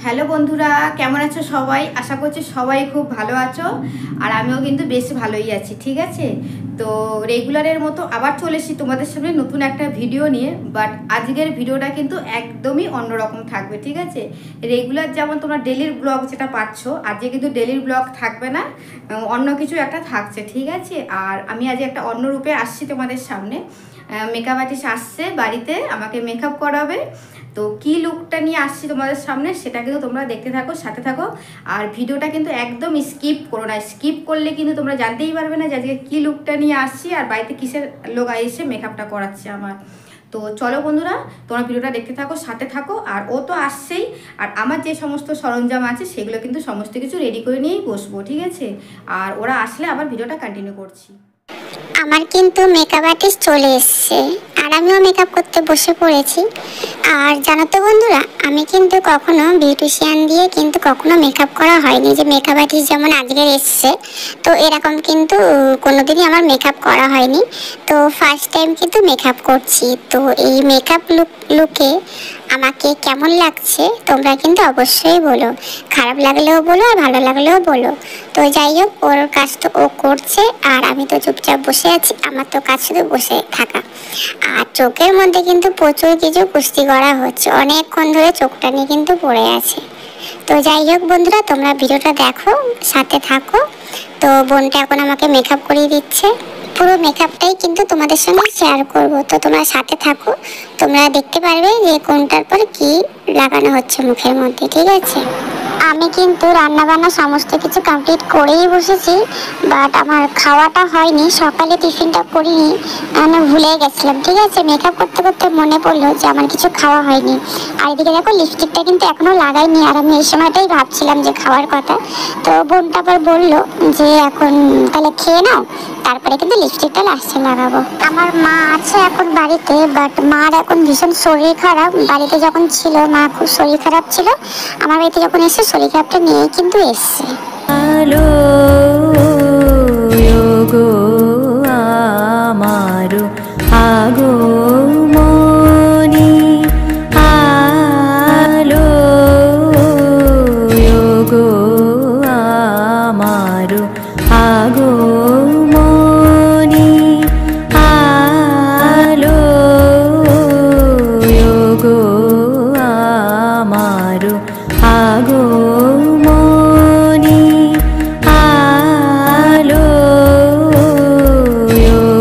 Hello বন্ধুরা, কেমন আছো সবাই? আশা করছি সবাই খুব ভালো আছো। আর আমিও কিন্তু বেশ ভালোই আছি, ঠিক আছে। তো রেগুলারের মতো আবার চলে এসেছি তোমাদের সামনে নতুন একটা ভিডিও নিয়ে। বাট আজকের ভিডিওটা কিন্তু একদমই অন্যরকম থাকবে, ঠিক আছে। রেগুলার যেমন তোমরা ডেলির ব্লগ যেটা পাচ্ছ, আজকে কিন্তু ডেলির ব্লগ থাকবে না, অন্য কিছু একটা থাকছে, ঠিক আছে। আর আমি আজ একটা অন্য রূপে আসছি তোমাদের সামনে। মেকআপ আর্টিস্ট আসছে বাড়িতে, আমাকে মেকআপ করাবে। তো কি লুকটা নিয়ে আসছি তোমাদের সামনে সেটা কিন্তু তোমরা দেখতে থাকো, সাথে থাকো। আর ভিডিওটা কিন্তু একদম স্কিপ করো না, স্কিপ করলে কিন্তু তোমরা জানতেই পারবে না যে আজকে কী লুকটা নিয়ে আসছি আর বাড়িতে কিসের লোক এসে মেকআপটা করাচ্ছে আমার। তো চলো বন্ধুরা, তোমরা ভিডিওটা দেখতে থাকো, সাথে থাকো। আর ও তো আসছেই, আর আমার যে সমস্ত সরঞ্জাম আছে সেগুলো কিন্তু সমস্ত কিছু রেডি করে নিয়েই বসবো, ঠিক আছে। আর ওরা আসলে আবার ভিডিওটা কন্টিনিউ করছি। আমার কিন্তু মেকআপ আর্টিস্ট চলে এসেছে আর আমিও মেকআপ করতে বসে পড়েছি। আর জানো তো বন্ধুরা, আমি কিন্তু কখনো বিউটিশিয়ান দিয়ে কিন্তু কখনো মেকআপ করা হয়নি, যে মেকআপ আর্টিস্ট যেমন আজকের এসছে। তো এরকম কিন্তু কোনোদিনই আমার মেকআপ করা হয়নি। তো ফার্স্ট টাইম কিন্তু মেকআপ করছি। তো এই মেকআপ লুকে আমাকে কেমন লাগছে তোমরা কিন্তু অবশ্যই বলো, খারাপ লাগলেও বলো আর ভালো লাগলেও বলো। তো যাই হোক, ওর কাজ তো ও করছে আর আমি তো চুপচাপ বসে আছি। আমার তো কাজ শুধু বসে থাকা। আর চোখের মধ্যে কিন্তু প্রচুর কিছু কুস্তি করা হচ্ছে, অনেকক্ষণ ধরে চোখটা নিয়ে কিন্তু পড়ে আছে। তো যাই হোক বন্ধুরা, তোমরা ভিডিওটা দেখো, সাথে থাকো। তো বোনটা এখন আমাকে মেকআপ করিয়ে দিচ্ছে, পুরো মেকআপটাই কিন্তু তোমাদের সঙ্গে শেয়ার করব। তো তোমরা সাথে থাকো, তোমরা দেখতে পারবে যে কোনটার পর কি লাগানো হচ্ছে মুখের মধ্যে, ঠিক আছে। আমি কিন্তু রান্নাবান্না সমস্ত কিছু কমপ্লিট করেই বসেছি, বাট আমার খাওয়াটা হয়নি। সকালে টিফিনটা করিনি, আমি ভুলে গেছিলাম, ঠিক আছে। মেকআপ করতে করতে মনে পড়লো যে আমার কিছু খাওয়া হয়নি। আর এদিকে দেখো, লিপস্টিকটা কিন্তু এখনো লাগাইনি, আর আমি এই সময়টাই ভাবছিলাম যে খাওয়ার কথা। তো বোনটা আবার বললো যে এখন তাহলে খেয়ে নাও, তারপরে কিন্তু লিপস্টিকটা লাস্টে লাগাবো। আমার মা আছে এখন বাড়িতে, বাট মার এখন ভীষণ শরীর খারাপ। বাড়িতে যখন ছিল মা খুব শরীর খারাপ ছিল, আমার বাড়িতে যখন এসে শরীর খারাপটা নিয়ে কিন্তু এসছে। আলো গো আমারো আগো মনি, আলো গো আমারো আগো মনি, আলো গো আমারো আগো মনি, আলো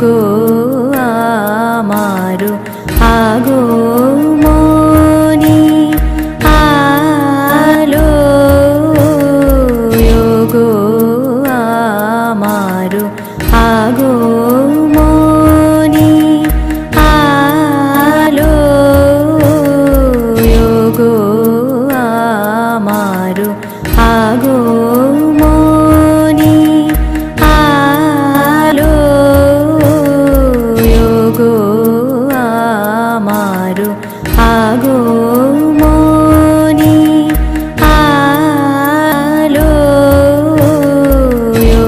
গো আমারো আগো মনি, আলো গো আমারো আগো মনি, আলো গো আমারো আগো মনি, আলো গো আমারো আগো মনি, আলো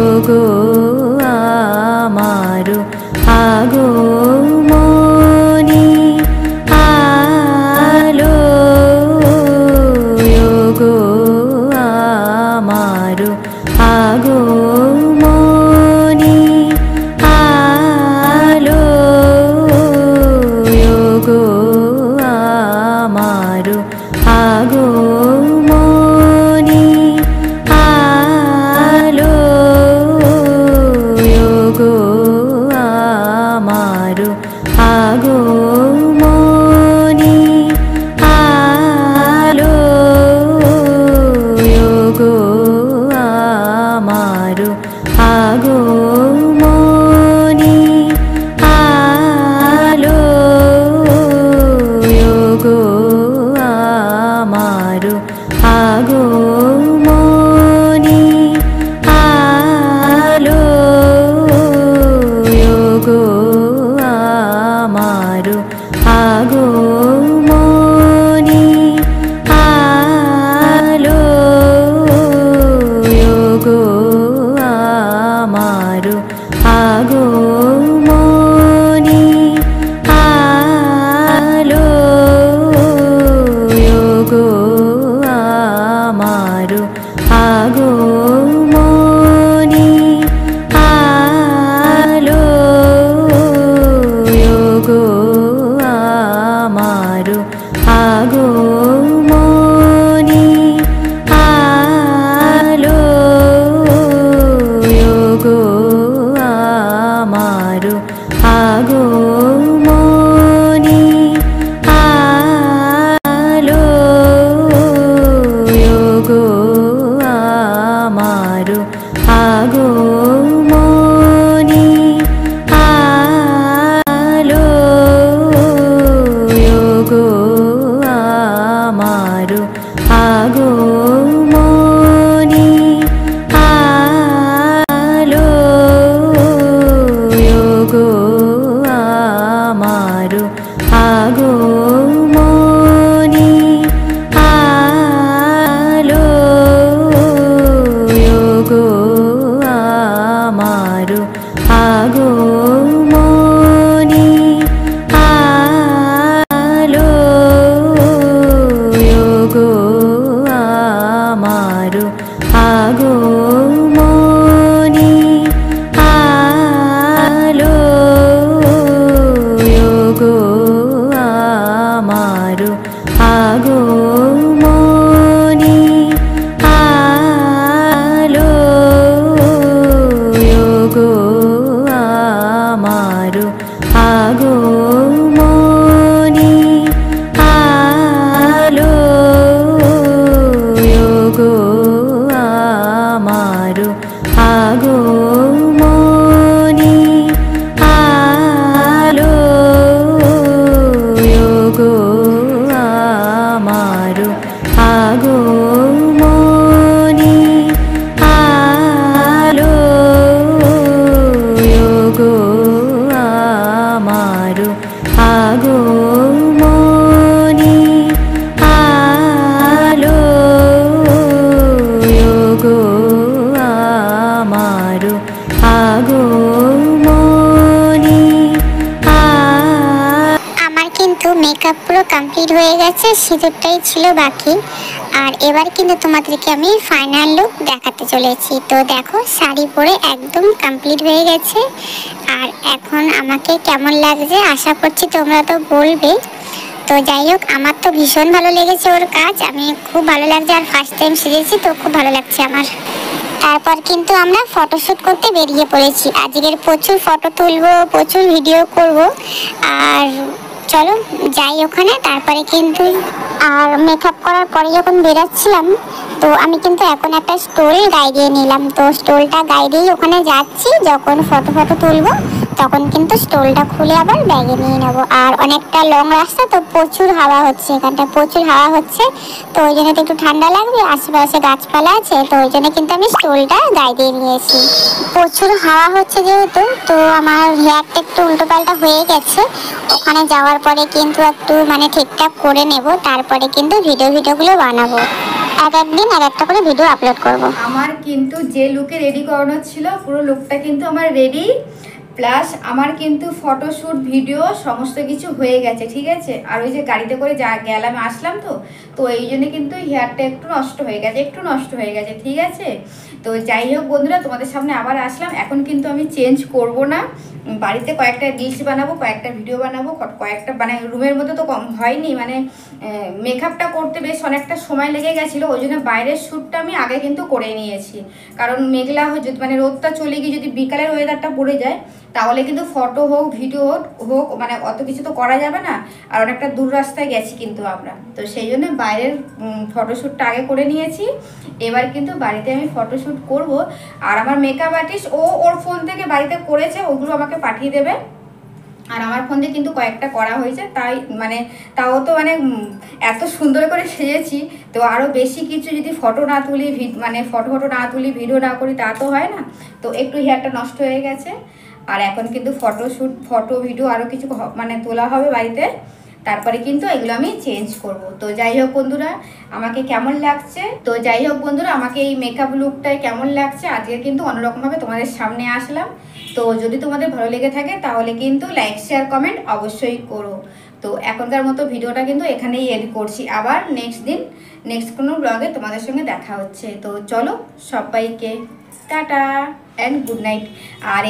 গো আমারো আগো মনি, আলো গো আমারো আগো মনি, আলো গো আমারো আগো মনি, আলো গো আমারো আগো মনি, আলো গো আমারো আগো মনি, আলো গো আমারো আগো মনি, আলো গো আমারো আগো মনি, আলো গো আমারো আগো মনি, আলো গো গো আমার আগমনী আলো গো আমার আগমনী আলো গো আমার আগমনী আলো গো আমার আগমনী আলো গো আমার আগমনী আলো গো আমার আগমনী আলো গো আমার আগমনী আলো গো আমার আগমনী আলো গো আমার আগমনী আলো গো আমার আগমনী আলো গো আমার আগমনী আমার কিন্তু মেকআপ পুরো কমপ্লিট হয়ে গেছে, সিঁদুরটাই ছিল বাকি। আর এবার কিন্তু তোমাদেরকে আমি ফাইনাল লুক দেখাতে চলেছি। তো দেখো, শাড়ি পরে একদম কমপ্লিট হয়ে গেছে। আর এখন আমাকে কেমন লাগছে আশা করছি তোমরা তো বলবে। তো যাই হোক, আমার তো ভীষণ ভালো লেগেছে ওর কাজ, আমি খুব ভালো লাগছে। আর ফার্স্ট টাইম সেজেছি তো খুব ভালো লাগছে আমার। তারপর কিন্তু আমরা ফটোশ্যুট করতে বেরিয়ে পড়েছি। আজকের প্রচুর ফটো তুলবো, প্রচুর ভিডিও করব। আর চলো যাই ওখানে। তারপরে কিন্তু আর মেকআপ করার পরে যখন বেরাচ্ছিলাম, তো আমি কিন্তু এখন একটা স্টোল গায়ে দিয়ে নিলাম। তো স্টোলটা গায়ে দিয়ে ওখানে যাচ্ছি, যখন ফটো তুলবো তখন কিন্তু স্টোলটা খুলে আবার ব্যাগে নিয়ে নেব। আর অনেকটা লং রাস্তা, তো প্রচুর হাওয়া হচ্ছে, এখানটা প্রচুর হাওয়া হচ্ছে। তো ওই জন্য তো একটু ঠান্ডা লাগবে, আশেপাশে গাছপালা আছে, তো ওই জন্য কিন্তু আমি স্টোলটা গায়ে দিয়ে নিয়েছি। প্রচুর হাওয়া হচ্ছে যেহেতু, তো আমার হেয়ারটা একটু উল্টো পাল্টা হয়ে গেছে। ওখানে যাওয়ার পরে কিন্তু একটু মানে ঠিকঠাক করে নেব, তারপরে কিন্তু ভিডিওগুলো বানাবো। এক একদিন এক একটা করে ভিডিও আপলোড করব। আমার কিন্তু যে লুকে রেডি করানো ছিল, পুরো লুকটা কিন্তু আমার রেডি, প্লাস আমার কিন্তু ফটোশ্যুট ভিডিও সমস্ত কিছু হয়ে গেছে, ঠিক আছে। আর ওই যে গাড়িতে করে যা গেলাম আসলাম, তো এই জন্য কিন্তু হেয়ারটা একটু নষ্ট হয়ে গেছে, ঠিক আছে। তো যাই হোক বন্ধুরা, তোমাদের সামনে আবার আসলাম। এখন কিন্তু আমি চেঞ্জ করব না, বাড়িতে কয়েকটা রিলস বানাবো, কয়েকটা ভিডিও বানাবো, কয়েকটা মানে রুমের মধ্যে তো কম হয়নি, মানে মেকআপটা করতে বেশ অনেকটা সময় লেগে গেছিলো। ওই জন্য বাইরের শ্যুটটা আমি আগে কিন্তু করে নিয়েছি, কারণ মেঘলা হয়ে মানে রোদটা চলে গিয়ে যদি বিকালের ওয়েদারটা পড়ে যায়, তাহলে কিন্তু ফটো হোক ভিডিও হোক মানে অত কিছু তো করা যাবে না। আর অনেকটা দূর রাস্তায় গেছি কিন্তু আমরা, তো সেই জন্য বাইরের ফটোশ্যুটটা আগে করে নিয়েছি। এবার কিন্তু বাড়িতে আমি ফটোশ্যুট করব। আর আমার মেকআপ আর্টিস্ট ওর ফোন থেকে বাড়িতে করেছে, ওগুলো আমাকে পাঠিয়ে দেবে। আর আমার ফোন দিয়ে কিন্তু কয়েকটা করা হয়েছে, তাই মানে তাও তো মানে এত সুন্দর করে সেজেছি, তো আরও বেশি কিছু যদি ফটো না তুলি, মানে ফটো না তুলি, ভিডিও না করি, তা তো হয় না। তো একটু হেয়ারটা নষ্ট হয়ে গেছে। আর এখন কিন্তু ফটো ভিডিও আরও কিছু মানে তোলা হবে বাড়িতে, তারপরে কিন্তু এগুলো আমি চেঞ্জ করব। তো যাই হোক বন্ধুরা, আমাকে কেমন লাগছে, আমাকে এই মেকআপ লুকটায় কেমন লাগছে, আজকে কিন্তু অন্যরকমভাবে তোমাদের সামনে আসলাম। তো যদি তোমাদের ভালো লেগে থাকে তাহলে কিন্তু লাইক শেয়ার কমেন্ট অবশ্যই করো। তো এখনকার মতো ভিডিওটা কিন্তু এখানেই এড করছি, আবার নেক্সট কোনো ব্লগে তোমাদের সঙ্গে দেখা হচ্ছে। তো চলো সবাইকে টাটা অ্যান্ড গুড নাইট। আর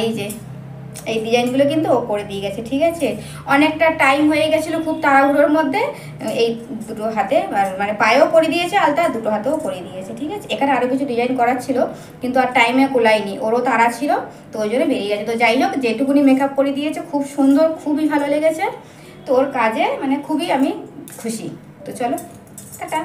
এই ডিজাইনগুলো কিন্তু ও করে দিয়ে গেছে, ঠিক আছে। অনেকটা টাইম হয়ে গেছিলো খুব তাড়াহুড়োর মধ্যে, এই দুটো হাতে মানে পায়েও করে দিয়েছে আলতা, দুটো হাতেও করে দিয়েছে, ঠিক আছে। এখানে আরও কিছু ডিজাইন করার ছিল, কিন্তু আর টাইমে কোলাইনি, ওরও তাড়া ছিল, তো ওই জন্য বেরিয়ে গেছে। তো যাই হোক, যেটুকুনি মেকআপ করে দিয়েছে খুব সুন্দর, খুবই ভালো লেগেছে। তো ওর কাজে মানে খুবই আমি খুশি। তো চলো টাটা।